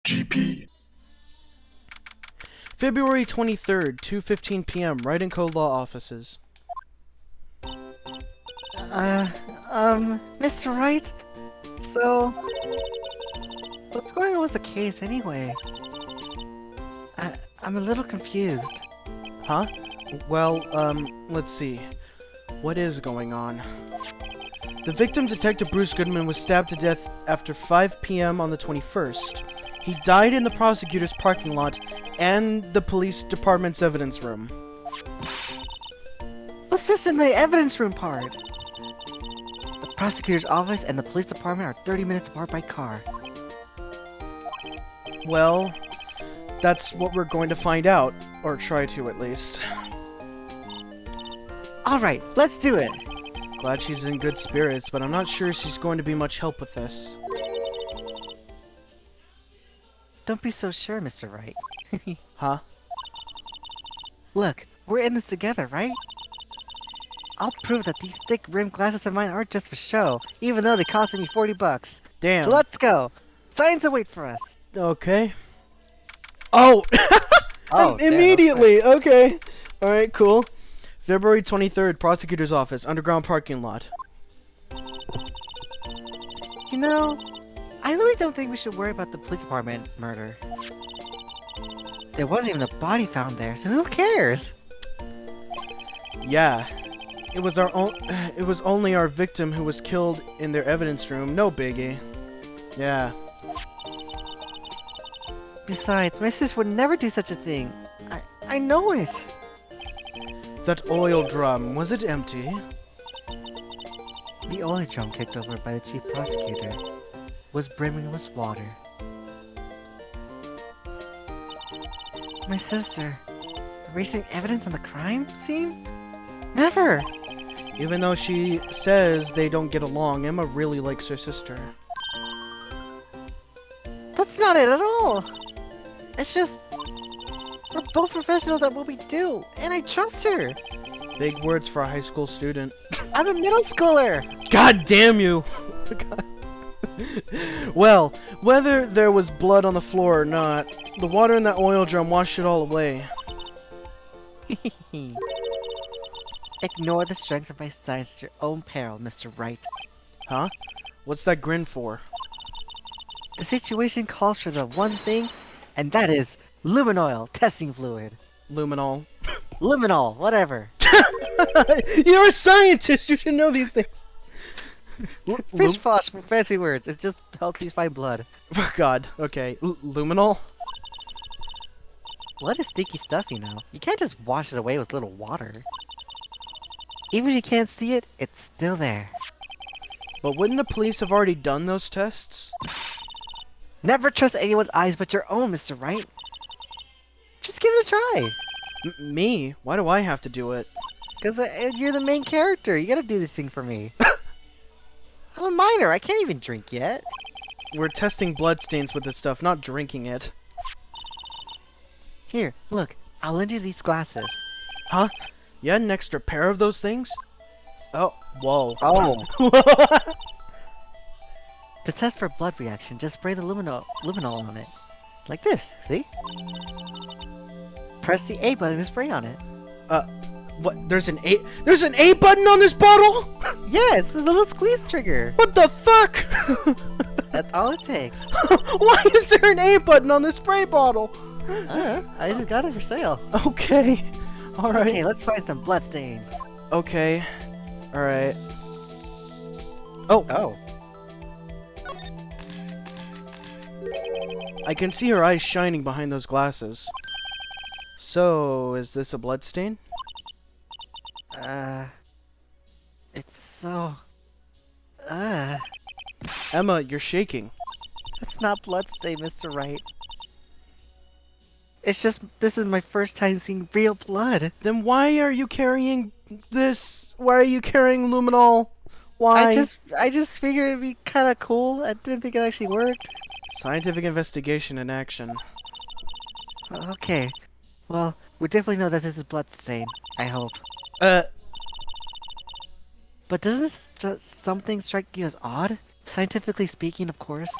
GP. February 23rd, 2:15 p.m., Writing Co. Law Offices. Mr. Wright? So, what's going on with the case anyway? I'm a little confused. Huh? Well, let's see. What is going on? The victim, Detective Bruce Goodman, was stabbed to death after 5 p.m. on the 21st. He died in the prosecutor's parking lot and the police department's evidence room. What's this in the evidence room part? The prosecutor's office and the police department are 30 minutes apart by car. Well, that's what we're going to find out. Or try to, at least. Alright, let's do it! Glad she's in good spirits, but I'm not sure she's going to be much help with this. Don't be so sure, Mr. Wright. Huh? Look, we're in this together, right? I'll prove that these thick rimmed glasses of mine aren't just for show, even though they costed me 40 bucks. Damn. So let's go! Signs await for us! Okay. Oh! Oh, immediately! Okay. Alright, cool. February 23rd, Prosecutor's Office, underground parking lot. You know, I really don't think we should worry about the police department murder. There wasn't even a body found there, so who cares? Yeah. It was only our victim who was killed in their evidence room. No biggie. Yeah. Besides, my sis would never do such a thing. I know it. That oil drum, was it empty? The oil drum kicked over by the chief prosecutor was brimming with water. My sister, erasing evidence on the crime scene? Never! Even though she says they don't get along, Emma really likes her sister. That's not it at all! It's just, we're both professionals at what we do, and I trust her! Big words for a high school student. I'm a middle schooler! God damn you! Well, whether there was blood on the floor or not, the water in that oil drum washed it all away. Ignore the strength of my science at your own peril, Mr. Wright. Huh? What's that grin for? The situation calls for the one thing, and that is luminoil testing fluid. Luminol. Luminol, whatever. You're a scientist! You should know these things! Fish posh for fancy words. It just helps me find blood. Oh god, okay. Luminol? Blood is sticky stuff, you know. You can't just wash it away with little water. Even if you can't see it, it's still there. But wouldn't the police have already done those tests? Never trust anyone's eyes but your own, Mr. Wright. Just give it a try. Me? Why do I have to do it? Because you're the main character. You gotta do this thing for me. I'm a minor. I can't even drink yet. We're testing bloodstains with this stuff, not drinking it. Here, look. I'll lend you these glasses. Huh? You had an extra pair of those things? Oh, whoa. Oh. To test for blood reaction, just spray the luminol on it. Like this, see? Press the A button to spray on it. What? There's an A button on this bottle? Yeah, it's a little squeeze trigger. What the fuck? That's all it takes. Why is there an A button on this spray bottle? I just got it for sale. Okay. Alright. Okay, let's find some blood stains. Okay. Alright. Oh. Oh. I can see her eyes shining behind those glasses. So, is this a bloodstain? It's so... Emma, you're shaking. That's not bloodstain, Mr. Wright. It's just, this is my first time seeing real blood. Then why are you carrying this? Why are you carrying luminol? Why? I just figured it'd be kind of cool. I didn't think it actually worked. Scientific investigation in action. Okay. Well, we definitely know that this is bloodstain. I hope. But doesn't something strike you as odd? Scientifically speaking, of course.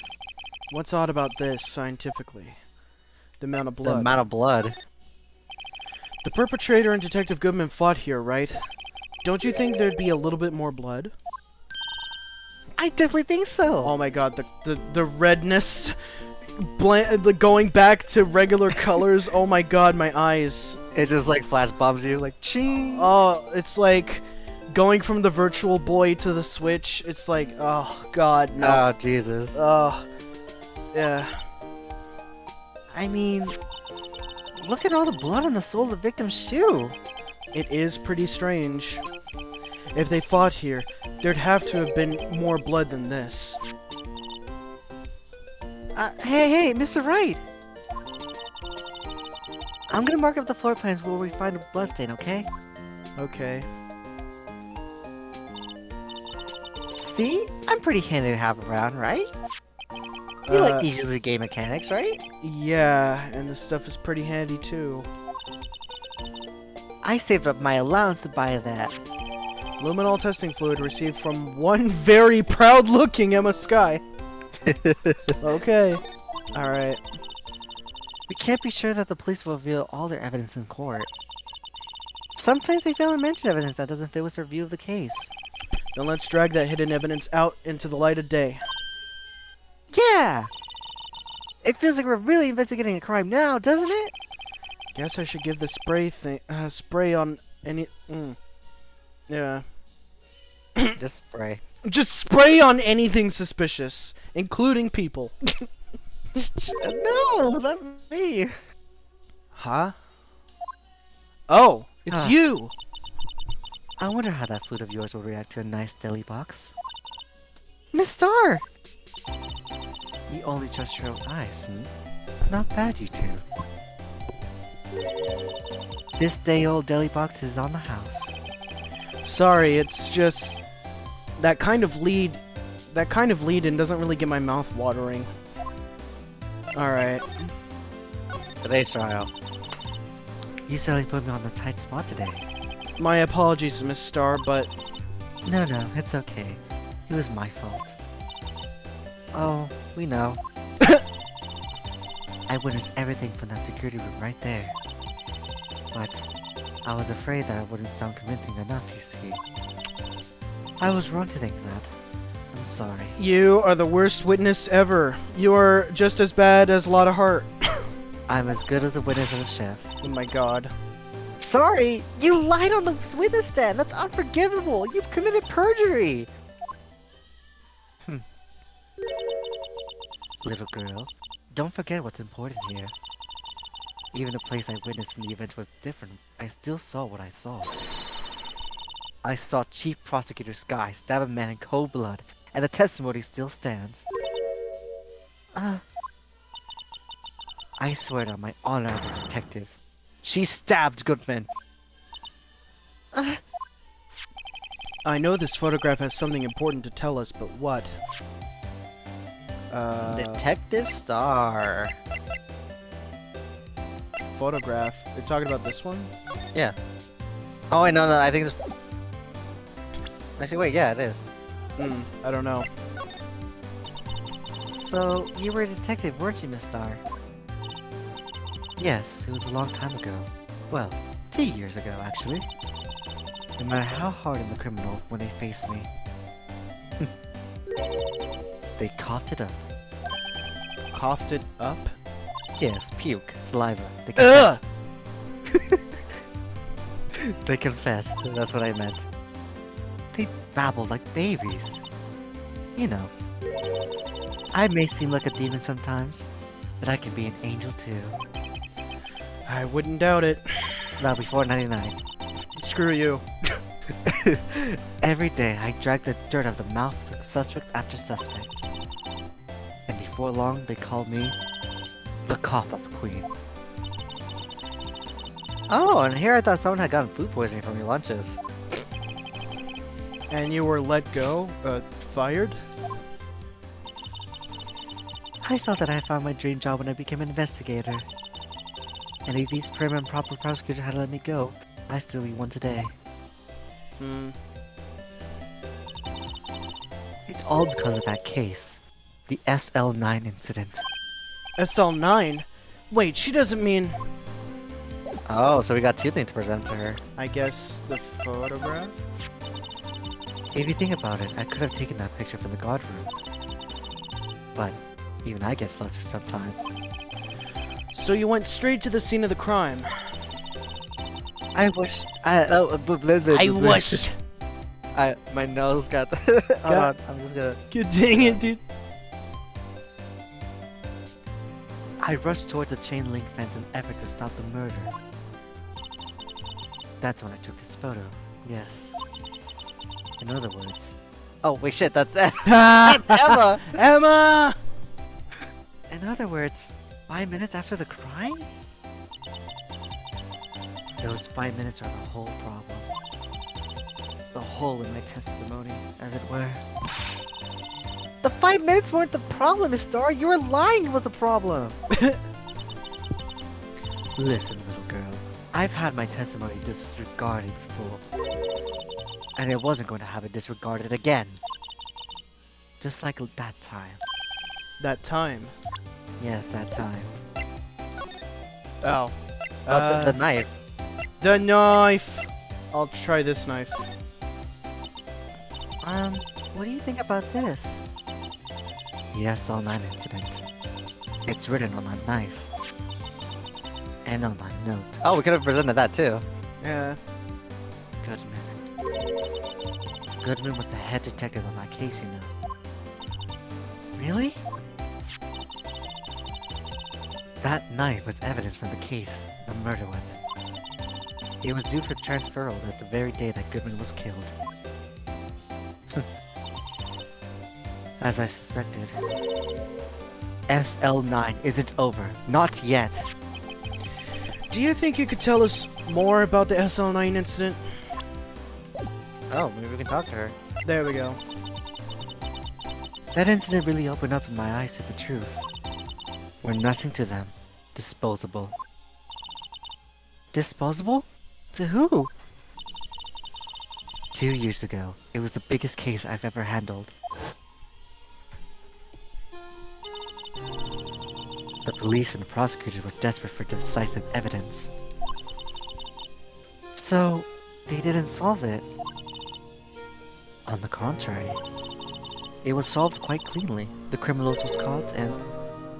What's odd about this, scientifically? The amount of The blood. amount of blood. The perpetrator and Detective Goodman fought here, right? Don't you think there'd be a little bit more blood? I definitely think so. Oh my god, the redness, going back to regular colors. Oh my god, my eyes. It just like flash bombs you, like ching. Oh, it's like going from the Virtual Boy to the Switch. It's like, oh god, no. Oh Jesus. Oh, yeah. I mean, look at all the blood on the sole of the victim's shoe. It is pretty strange. If they fought here, there'd have to have been more blood than this. Hey, Mr. Wright. I'm gonna mark up the floor plans where we find a bloodstain, okay? Okay. See? I'm pretty handy to have around, right? You like these user game mechanics, right? Yeah, and this stuff is pretty handy too. I saved up my allowance to buy that. Luminol testing fluid received from one very proud-looking Emma Sky. Okay. Alright. We can't be sure that the police will reveal all their evidence in court. Sometimes they fail to mention evidence that doesn't fit with their view of the case. Then let's drag that hidden evidence out into the light of day. Yeah! It feels like we're really investigating a crime now, doesn't it? Guess I should give the spray on any... Yeah. Just spray. Just spray on anything suspicious, including people. No, not me. Huh? Oh, it's Ah. you! I wonder how that flute of yours will react to a nice deli box. Miss Star! You only trust your own eyes, Not bad, you two. This day-old deli box is on the house. Sorry, it's just... That kind of lead-in doesn't really get my mouth watering. Alright. Today's trial. You certainly put me on the tight spot today. My apologies, Miss Star, but... No, it's okay. It was my fault. Oh, we know. I witnessed everything from that security room right there. But I was afraid that it wouldn't sound convincing enough, you see. I was wrong to think that. I'm sorry. You are the worst witness ever. You are just as bad as Lotta Hart. I'm as good as the witness as a chef. Oh my god. Sorry! You lied on the witness stand! That's unforgivable! You've committed perjury! Little girl, don't forget what's important here. Even the place I witnessed in the event was different, I still saw what I saw. I saw Chief Prosecutor Sky stab a man in cold blood, and the testimony still stands. I swear on my honor as a detective. She stabbed Goodman! I know this photograph has something important to tell us, but what? Detective Star. Photograph. You're talking about this one? Yeah. Oh wait, no, I think it's... Actually, wait, yeah, it is. I don't know. So, you were a detective, weren't you, Miss Star? Yes, it was a long time ago. Well, 2 years ago, actually. No matter how hard I'm the criminal when they face me. They coughed it up. Coughed it up? Yes, puke, saliva. They confessed. They confessed, that's what I meant. They babbled like babies. You know. I may seem like a demon sometimes, but I can be an angel too. I wouldn't doubt it. Not before 99. Screw you. Every day I drag the dirt out of the mouth of suspect after suspect. And before long they call me the cough-up queen. Oh, and here I thought someone had gotten food poisoning from your lunches. And you were let go? Fired? I felt that I found my dream job when I became an investigator. And if these prim and proper prosecutors had let me go, I'd still be one today. It's all because of that case. The SL9 incident. SL9? Wait, she doesn't mean... Oh, so we got two things to present to her. I guess the photograph? If you think about it, I could have taken that picture from the guard room. But even I get flustered sometimes. So you went straight to the scene of the crime. I wish. My nose got. Hold on, I'm just gonna. Good dang it, dude. I rushed towards the chain link fence in an effort to stop the murder. That's when I took this photo. Yes. In other words. Oh wait, shit. That's that's Emma. Emma. In other words, 5 minutes after the crime. Those 5 minutes are the whole problem. The hole in my testimony, as it were. The 5 minutes weren't the problem, Star. You were lying was the problem. Listen, little girl. I've had my testimony disregarded before. And I wasn't going to have it disregarded again. Just like that time. That time. Yes, that time. Oh. Oh, the knife. The knife! I'll try this knife. What do you think about this? The SL9 incident. It's written on that knife. And on that note. Oh, we could have presented that too. Yeah. Goodman. Goodman was the head detective on that case, you know. Really? That knife was evidence from the case, the murder weapon. It was due for transferal at the very day that Goodman was killed. As I suspected. SL9 isn't over. Not yet. Do you think you could tell us more about the SL9 incident? Oh, maybe we can talk to her. There we go. That incident really opened up my eyes to the truth. We're nothing to them. Disposable. Disposable? To who? 2 years ago, it was the biggest case I've ever handled. The police and the prosecutors were desperate for decisive evidence. So, they didn't solve it. On the contrary, it was solved quite cleanly. The criminals was caught and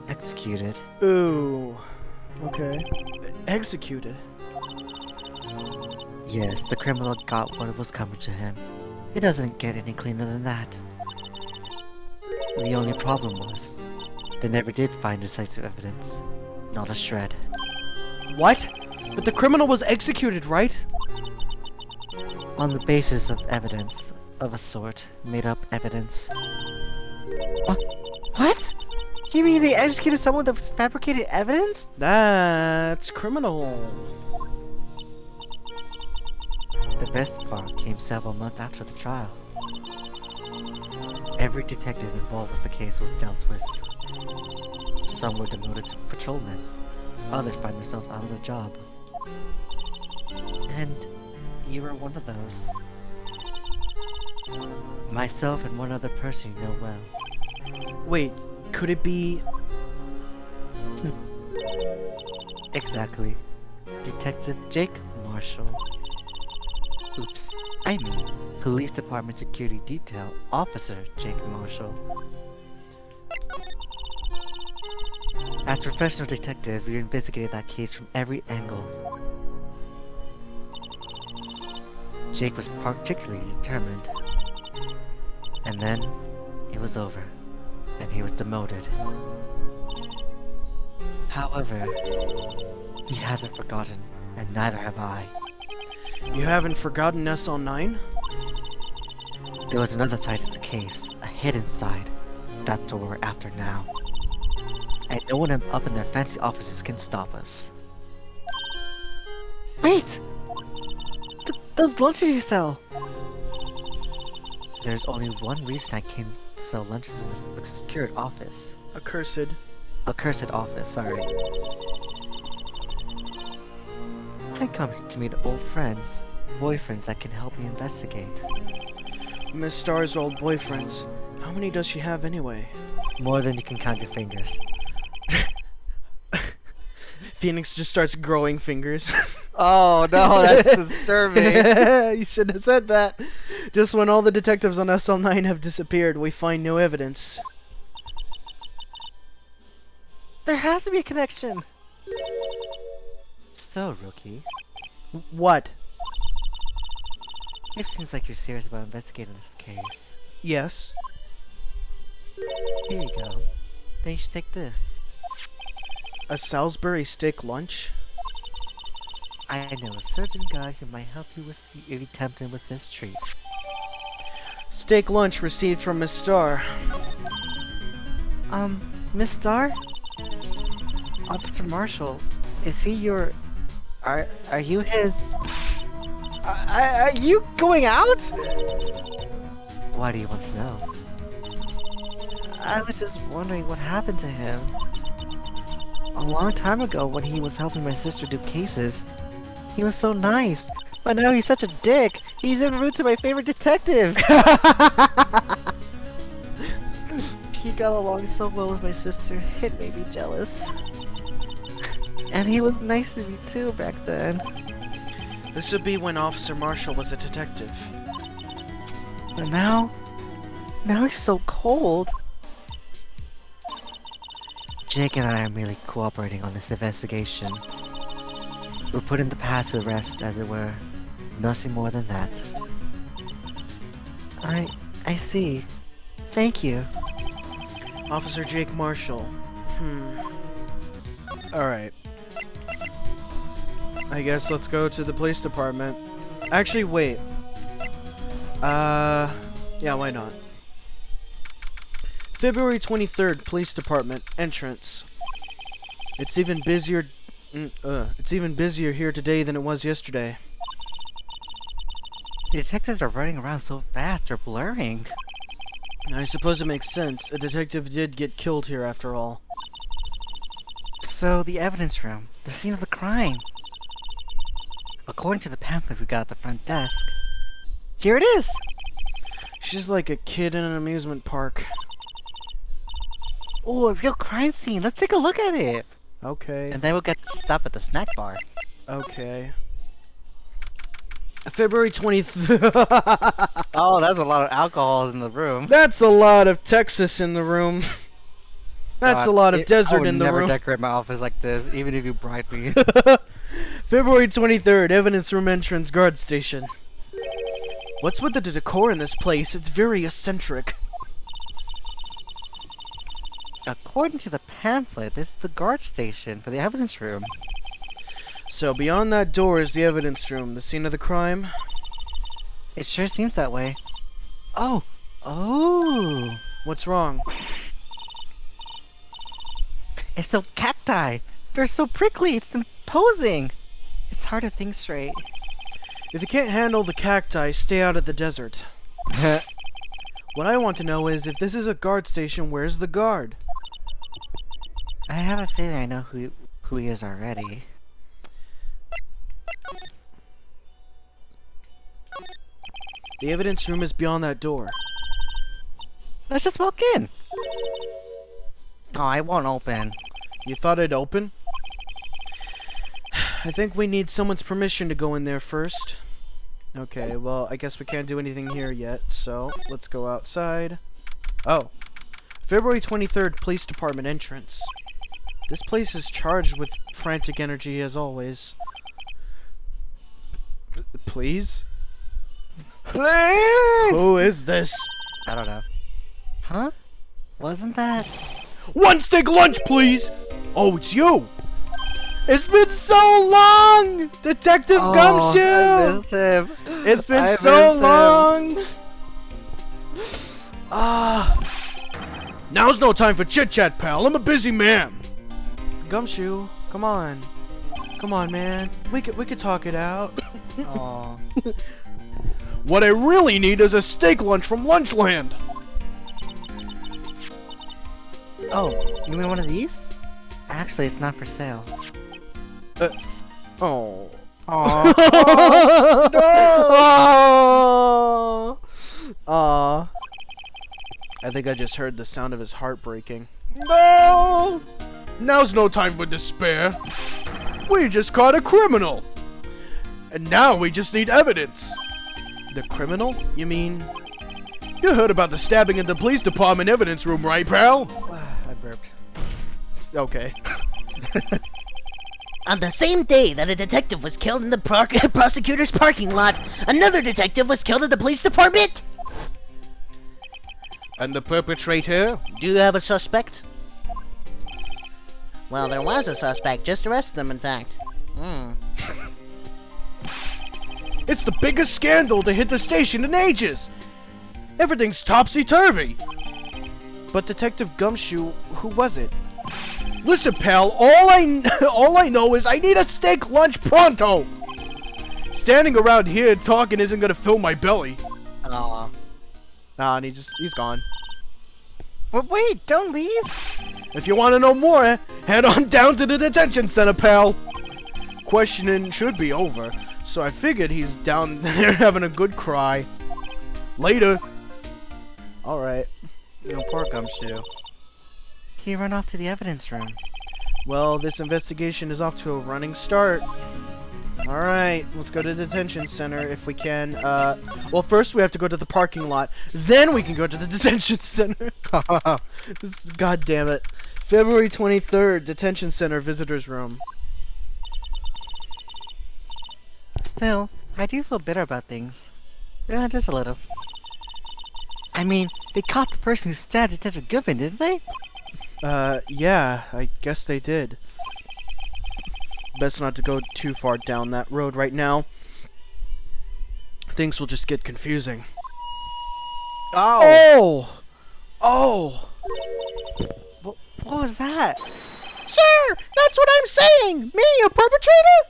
executed. Ooh. Okay. Executed? Yes, the criminal got what was coming to him. It doesn't get any cleaner than that. The only problem was, they never did find decisive evidence. Not a shred. What? But the criminal was executed, right? On the basis of evidence, of a sort, made up evidence. What? You mean they executed someone that was fabricated evidence? That's criminal. The best part came several months after the trial. Every detective involved with the case was dealt with. Some were demoted to patrolmen. Others find themselves out of the job. And you were one of those. Myself and one other person you know well. Wait, could it be... Exactly. Detective Jake Marshall. Oops. I mean, Police Department Security Detail Officer Jake Marshall. As professional detective, we investigated that case from every angle. Jake was particularly determined. And then, it was over, and he was demoted. However, he hasn't forgotten, and neither have I. You haven't forgotten SL9? There was another side to the case, a hidden side. That's what we're after now. And no one up in their fancy offices can stop us. Wait! Those lunches you sell! There's only one reason I came to sell lunches in this secured office. Accursed. A cursed office, sorry. I come to meet old friends, boyfriends that can help me investigate. Miss Star's old boyfriends. How many does she have anyway? More than you can count your fingers. Phoenix just starts growing fingers. Oh no, that's disturbing. You should have said that. Just when all the detectives on SL9 have disappeared, we find no evidence. There has to be a connection. So, Rookie, What? it seems like you're serious about investigating this case. Yes. Here you go. Then you should take this. A Salisbury steak lunch? I know a certain guy who might help you if you tempt him with this treat. Steak lunch received from Miss Starr. Miss Starr? Officer Marshall, is he your... Are you his... Are you going out? Why do you want to know? I was just wondering what happened to him. A long time ago when he was helping my sister do cases, he was so nice. But now he's such a dick. He's en route to my favorite detective. He got along so well with my sister, it made me jealous. And he was nice to me too back then. This would be when Officer Marshall was a detective. But now he's so cold. Jake and I are merely cooperating on this investigation. We're putting the past to rest, as it were. Nothing more than that. I see. Thank you. Officer Jake Marshall. Alright. I guess let's go to the police department. Actually, wait. Yeah, why not? February 23rd, police department, entrance. It's even busier here today than it was yesterday. The detectives are running around so fast, they're blurring. I suppose it makes sense. A detective did get killed here after all. So, the evidence room, the scene of the crime. According to the pamphlet we got at the front desk, here it is! She's like a kid in an amusement park. Oh, a real crime scene. Let's take a look at it. Okay. And then we'll get to stop at the snack bar. Okay. February 23rd. Oh, that's a lot of alcohol in the room. That's a lot of Texas in the room. That's a lot of desert in the room. I would never decorate my office like this, even if you bribe me. February 23rd, evidence room entrance, guard station. What's with the decor in this place? It's very eccentric. According to the pamphlet, this is the guard station for the evidence room. So beyond that door is the evidence room, the scene of the crime? It sure seems that way. Oh! Oh! What's wrong? It's so cacti! They're so prickly, it's imposing! It's hard to think straight. If you can't handle the cacti, stay out of the desert. What I want to know is, if this is a guard station, where's the guard? I have a feeling I know who he is already. The evidence room is beyond that door. Let's just walk in! Oh, I won't open. You thought it'd open? I think we need someone's permission to go in there first. Okay, well, I guess we can't do anything here yet, so let's go outside. Oh. February 23rd, police department entrance. This place is charged with frantic energy, as always. Please? Please! Who is this? I don't know. Huh? Wasn't that... One steak lunch, please! Oh, it's you! It's been so long! Detective Gumshoe! I miss him. It's been I so miss long! Now's no time for chit-chat, pal. I'm a busy man. Gumshoe, come on. Come on, man. We could talk it out. Aw. What I really need is a steak lunch from Lunchland. Oh, you mean one of these? Actually, it's not for sale. Oh. Aww. No! Aw. I think I just heard the sound of his heart breaking. No! Now's no time for despair. We just caught a criminal. And now we just need evidence. The criminal? You mean? You heard about the stabbing in the police department evidence room, right, pal? I burped. Okay. On the same day that a detective was killed in the prosecutor's parking lot, another detective was killed at the police department? And the perpetrator? Do you have a suspect? Well, there was a suspect. Just arrested them, in fact. It's the biggest scandal to hit the station in ages. Everything's topsy-turvy. But Detective Gumshoe, who was it? Listen, pal, all I know is I need a steak lunch pronto. Standing around here talking isn't gonna fill my belly. Aw. Nah, and he's gone. But wait, don't leave! If you want to know more, head on down to the detention center, pal. Questioning should be over, so I figured he's down there having a good cry. Later. Alright. You know, poor Gumshoe. He ran off to the evidence room. Well, this investigation is off to a running start. Alright, let's go to the detention center if we can. Well, first we have to go to the parking lot. Then we can go to the detention center. This is, God damn it. February 23rd, detention center visitors room. Still, I do feel bitter about things. Yeah, just a little. I mean, they caught the person who stabbed Detective Goodman, didn't they? Yeah, I guess they did. Best not to go too far down that road right now. Things will just get confusing. Oh! Oh! What was that? Sir, that's what I'm saying! Me, a perpetrator?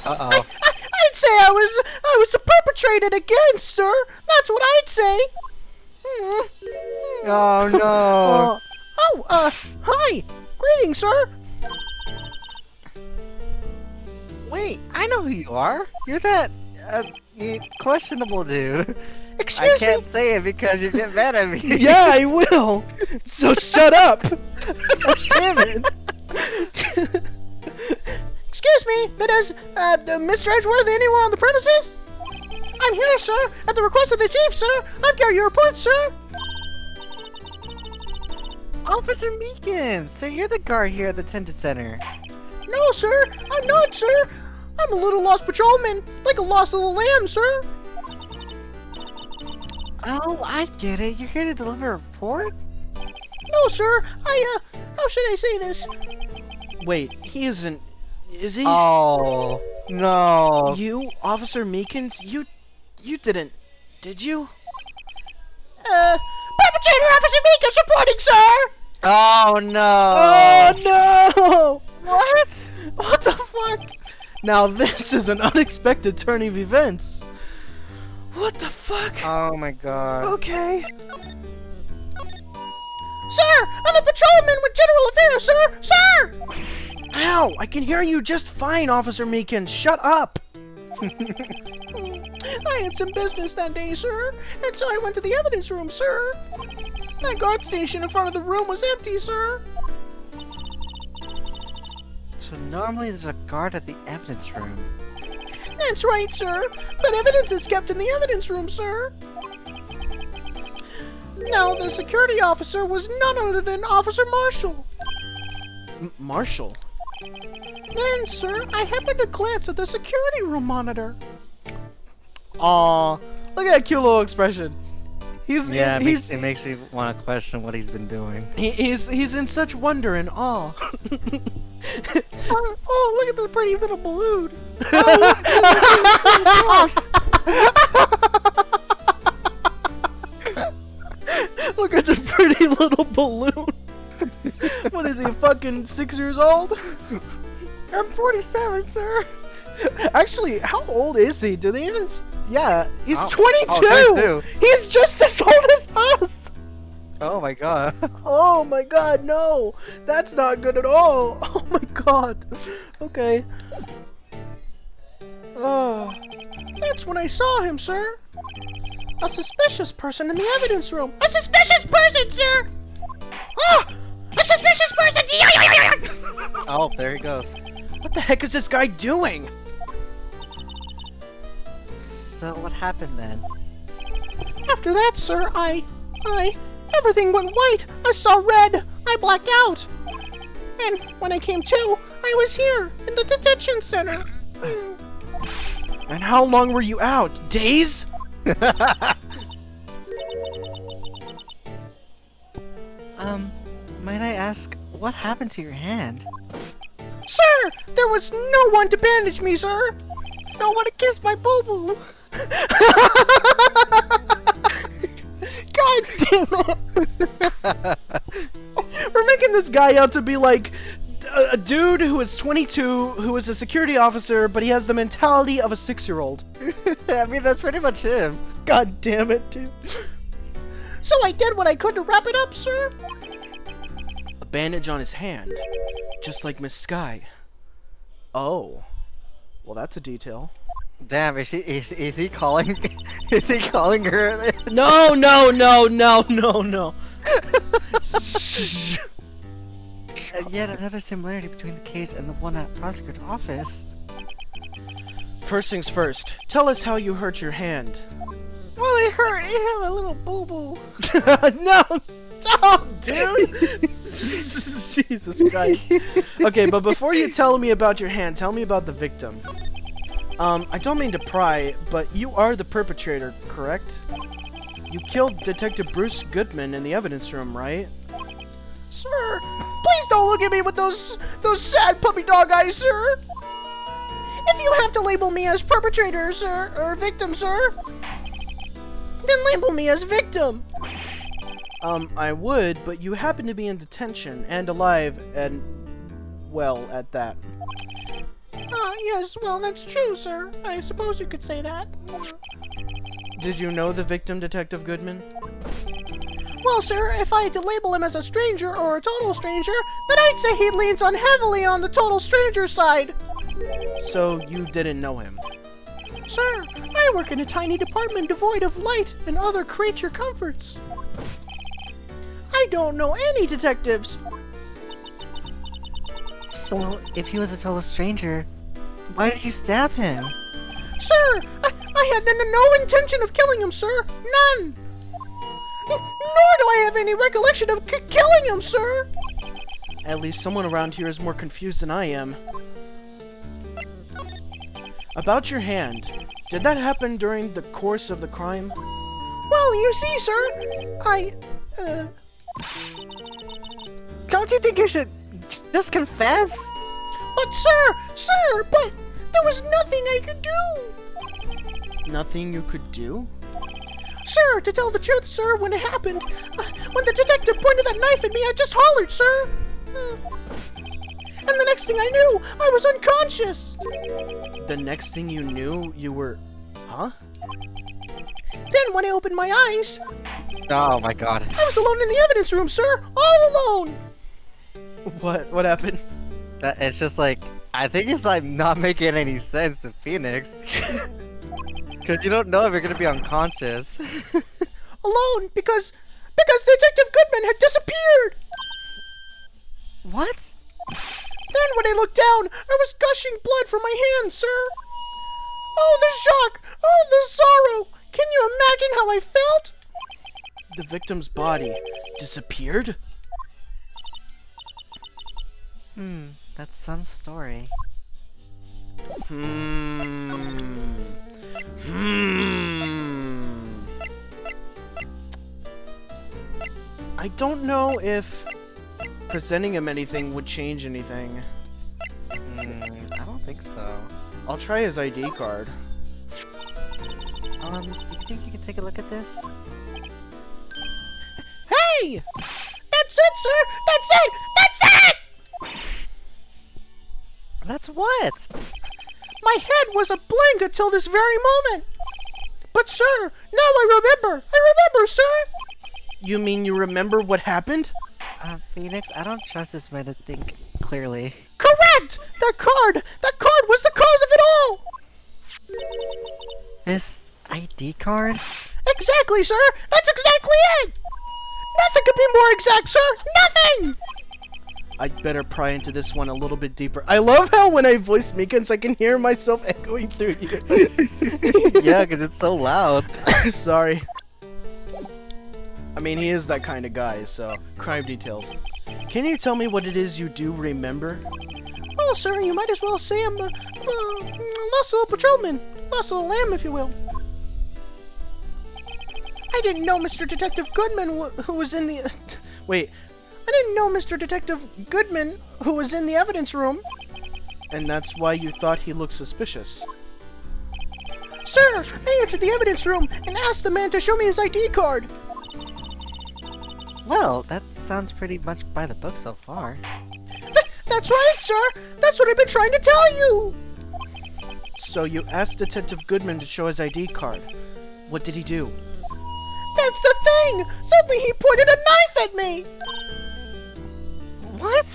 Uh-oh. I'd say I was the perpetrated again, sir! That's what I'd say! Oh no! Hi! Greetings, sir! Wait, I know who you are. You're that, questionable dude. Excuse I can't say it because you get mad at me. Yeah, I will! So shut up! Damn it! Excuse me, but is, Mr. Edgeworth anywhere on the premises? I'm here, sir, at the request of the chief, sir. I've got your report, sir. Officer Meekins, so you're the guard here at the detention center. No, sir, I'm not, sir. I'm a little lost patrolman, like a lost little lamb, sir. Oh, I get it. You're here to deliver a report? No, sir, how should I say this? Wait, he isn't... Is he? Oh, no. You, Officer Meekins? You didn't... Did you? Perpetrator Officer Meekins reporting, sir! Oh, no. Oh, no! What? What the fuck? Now this is an unexpected turn of events. What the fuck? Oh, my God. Okay. Sir, I'm the patrolman with General Affairs, sir! Sir! Ow! I can hear you just fine, Officer Meekins. Shut up! I had some business that day, sir, and so I went to the evidence room, sir. That guard station in front of the room was empty, sir. So normally there's a guard at the evidence room. That's right, sir, but evidence is kept in the evidence room, sir. Now, the security officer was none other than Officer Marshall. Marshall? Then, sir, I happened to glance at the security room monitor. Aw, look at that cute little expression. He's It makes me want to question what he's been doing. he's in such wonder and awe. Oh, look at the pretty little balloon. Look at the pretty little balloon. What is he, fucking 6 years old? I'm 47, sir. Actually, how old is he? Do they even... Yeah, he's Oh, 22! 22. He's just as old as us! Oh my god. Oh my god, no! That's not good at all! Oh my god. Okay. Oh. That's when I saw him, sir. a suspicious person in the evidence room. A suspicious person, sir! Ah! A suspicious person! Oh, there he goes. What the heck is this guy doing? So what happened then? After that, sir, everything went white. I saw red. I blacked out. And when I came to, I was here, in the detention center. And how long were you out? Days? Might I ask, what happened to your hand? Sir, there was no one to bandage me, sir. No one to kiss my boo-boo. God damn it. We're making this guy out to be like a dude who is 22, who is a security officer, but he has the mentality of a 6-year-old. I mean, that's pretty much him. God damn it, dude. So I did what I could to wrap it up, sir. A bandage on his hand, just like Miss Sky. Oh, well, that's a detail. Damn, is he calling? Is he calling her? No. Yet another similarity between the case and the one at prosecutor's office. First things first, tell us how you hurt your hand. Well, it hurt. It had a little boo-boo. No, stop, dude! Jesus Christ. Okay, but before you tell me about your hand, tell me about the victim. I don't mean to pry, but you are the perpetrator, correct? You killed Detective Bruce Goodman in the evidence room, right? Sir, please don't look at me with those sad puppy dog eyes, sir. If you have to label me as perpetrator, sir, or victim, sir, then label me as victim. I would, but you happen to be in detention and alive and, well, at that. Yes, well, that's true, sir. I suppose you could say that. Did you know the victim, Detective Goodman? Well, sir, if I had to label him as a stranger or a total stranger, then I'd say he leans on heavily on the total stranger side. So you didn't know him? Sir, I work in a tiny department devoid of light and other creature comforts. I don't know any detectives. So, if he was a total stranger, why did you stab him? Sir, I had no intention of killing him, sir. None. Nor do I have any recollection of killing him, sir. At least someone around here is more confused than I am. About your hand, did that happen during the course of the crime? Well, you see, sir, Don't you think you should just confess? But but there was nothing I could do. Nothing you could do? Sir, to tell the truth, sir, when it happened, when the detective pointed that knife at me, I just hollered, sir. And the next thing I knew, I was unconscious. The next thing you knew, you were... Huh? Then when I opened my eyes, Oh my god. I was alone in the evidence room, sir. All alone. What happened? It's just like, I think it's like not making any sense to Phoenix. Because you don't know if you're going to be unconscious. Alone because Detective Goodman had disappeared. What? Then when I looked down, I was gushing blood from my hands, sir. Oh, the shock! Oh, the sorrow! Can you imagine how I felt? The victim's body disappeared? That's some story. I don't know if presenting him anything would change anything. I don't think so. I'll try his ID card. Do you think you can take a look at this? Hey! That's it, sir! That's it! That's it! That's what? My head was a blank until this very moment. But, sir, now I remember. I remember, sir. You mean you remember what happened? Phoenix, I don't trust this man to think clearly. Correct! That card was the cause of it all! This ID card? Exactly, sir! That's exactly it! Nothing could be more exact, sir! Nothing! I'd better pry into this one a little bit deeper. I love how when I voice Meekins, I can hear myself echoing through you. Yeah, because it's so loud. Sorry. I mean, he is that kind of guy, so... Crime details. Can you tell me what it is you do remember? Well, sir, you might as well say I'm a lost little patrolman. Lost little lamb, if you will. I didn't know Mr. Detective Goodman who was in the... Wait, I didn't know Mr. Detective Goodman who was in the evidence room. and that's why you thought he looked suspicious. Sir, I entered the evidence room and asked the man to show me his ID card. Well, that sounds pretty much by the book so far. That's right, sir. That's what I've been trying to tell you. So you asked Detective Goodman to show his ID card. What did he do? That's the thing. Suddenly he pointed a knife at me. What?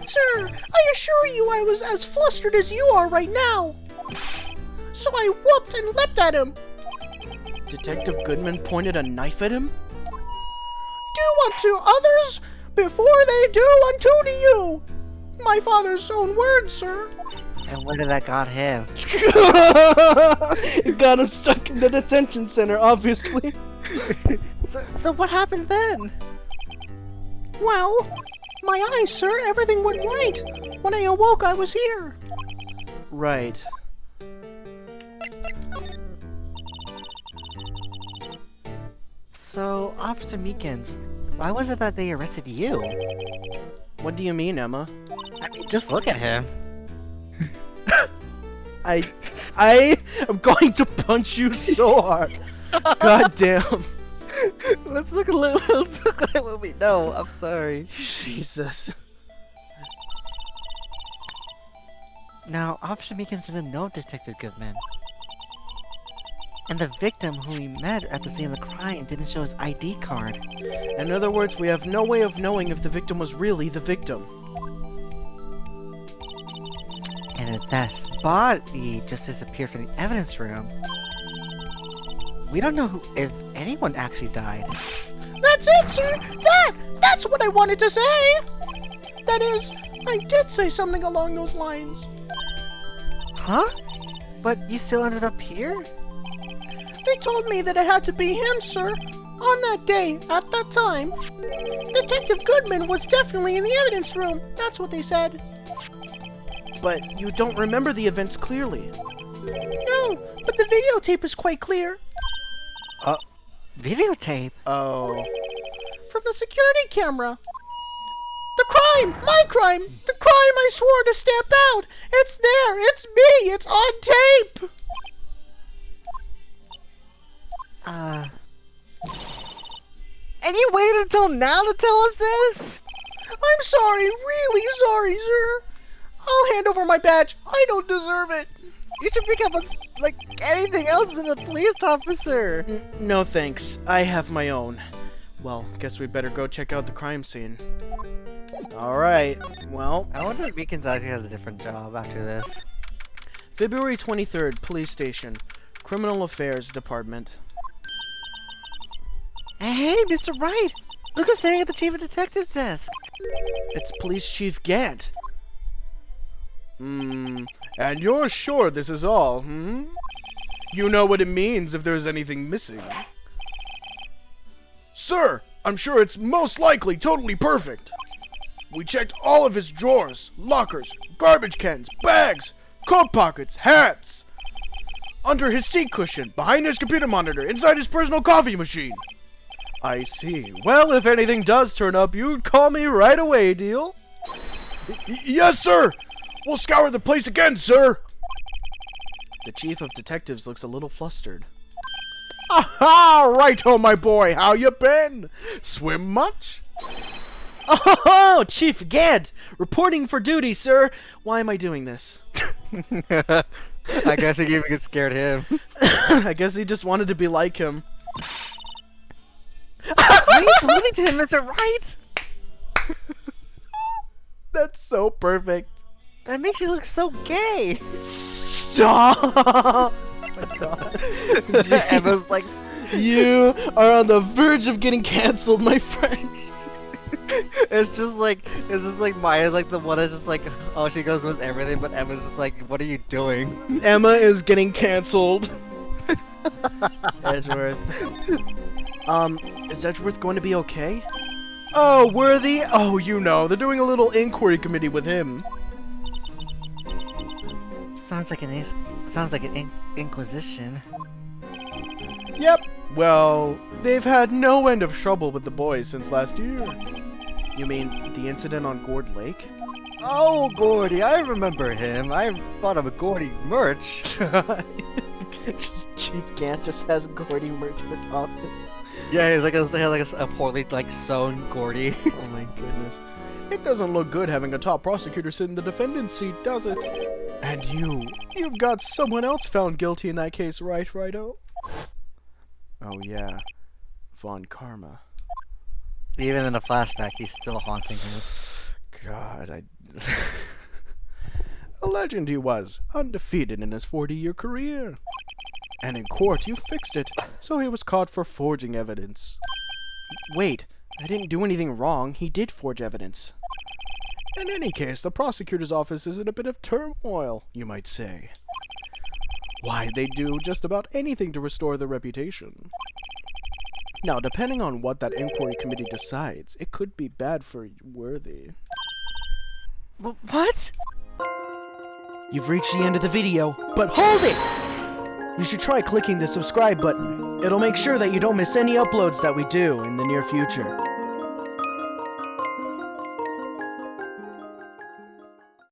Sir, I assure you I was as flustered as you are right now. So I whooped and leapt at him. Detective Goodman pointed a knife at him? Do unto others before they do unto to you. My father's own words, sir. And where did that got him? It got him stuck in the detention center, obviously. So what happened then? Well, my eyes, sir, everything went white. When I awoke, I was here. Right. So, Officer Meekins, why was it that they arrested you? What do you mean, Emma? I mean, just look at him. I am going to punch you so hard. God damn. Let's look at what we know. I'm sorry. Jesus. Now, Officer Meekins didn't know Detective Goodman. And the victim who we met at the scene of the crime didn't show his ID card. In other words, we have no way of knowing if the victim was really the victim. And if that body just disappeared from the evidence room, we don't know if anyone actually died. That's it, sir. That's what I wanted to say. That is, I did say something along those lines. Huh? But you still ended up here? They told me that it had to be him, sir. On that day, at that time. Detective Goodman was definitely in the evidence room. That's what they said. But you don't remember the events clearly. No, but the videotape is quite clear. Videotape? Oh. From the security camera. The crime! My crime! The crime I swore to stamp out! It's there! It's me! It's on tape! And you waited until now to tell us this? I'm sorry, really sorry, sir. I'll hand over my badge. I don't deserve it. You should pick up like anything else but a police officer. No thanks. I have my own. Well, guess we better go check out the crime scene. Alright, well, I wonder if Meekins actually has a different job after this. February 23rd, Police Station, Criminal Affairs Department. Hey, Mr. Wright! Look who's staring at the Chief of Detective's desk! It's Police Chief Gant. And you're sure this is all, hmm? You know what it means if there's anything missing. Sir, I'm sure it's most likely totally perfect. We checked all of his drawers, lockers, garbage cans, bags, coat pockets, hats. Under his seat cushion, behind his computer monitor, inside his personal coffee machine. I see. Well, if anything does turn up, you'd call me right away, deal? Yes, sir! We'll scour the place again, sir! The Chief of Detectives looks a little flustered. Aha! Righto, my boy! How you been? Swim much? Oh, Chief Gant! Reporting for duty, sir! Why am I doing this? I guess he even scared him. I guess he just wanted to be like him. Why are you alluding to him, Mr. Wright? That's so perfect. That makes you look so gay. Stop! my god. Emma's like, You are on the verge of getting cancelled, my friend. it's just like Maya's like the one that's just like, oh, she goes with everything, but Emma's just like, what are you doing? Emma is getting cancelled. Edgeworth. Is Edgeworth going to be okay? Oh, Worthy? Oh, you know, they're doing a little inquiry committee with him. Sounds like an inquisition. Yep. Well, they've had no end of trouble with the boys since last year. You mean the incident on Gourd Lake? Oh, Gordy, I remember him. I bought him a Gordy merch. Just Chief Gant just has Gordy merch in his office. Yeah, he's like a poorly like sewn Gordy. Oh my goodness. It doesn't look good having a top prosecutor sit in the defendant's seat, does it? And you've got someone else found guilty in that case, right, Righto? Oh yeah, Von Karma. Even in a flashback, he's still haunting him. God, A legend he was, undefeated in his 40-year career. And in court, you fixed it, so he was caught for forging evidence. Wait, I didn't do anything wrong. He did forge evidence. In any case, the prosecutor's office is in a bit of turmoil, you might say. Why, they do just about anything to restore their reputation. Now, depending on what that inquiry committee decides, it could be bad for Worthy. What? You've reached the end of the video, but hold it! You should try clicking the subscribe button. It'll make sure that you don't miss any uploads that we do in the near future.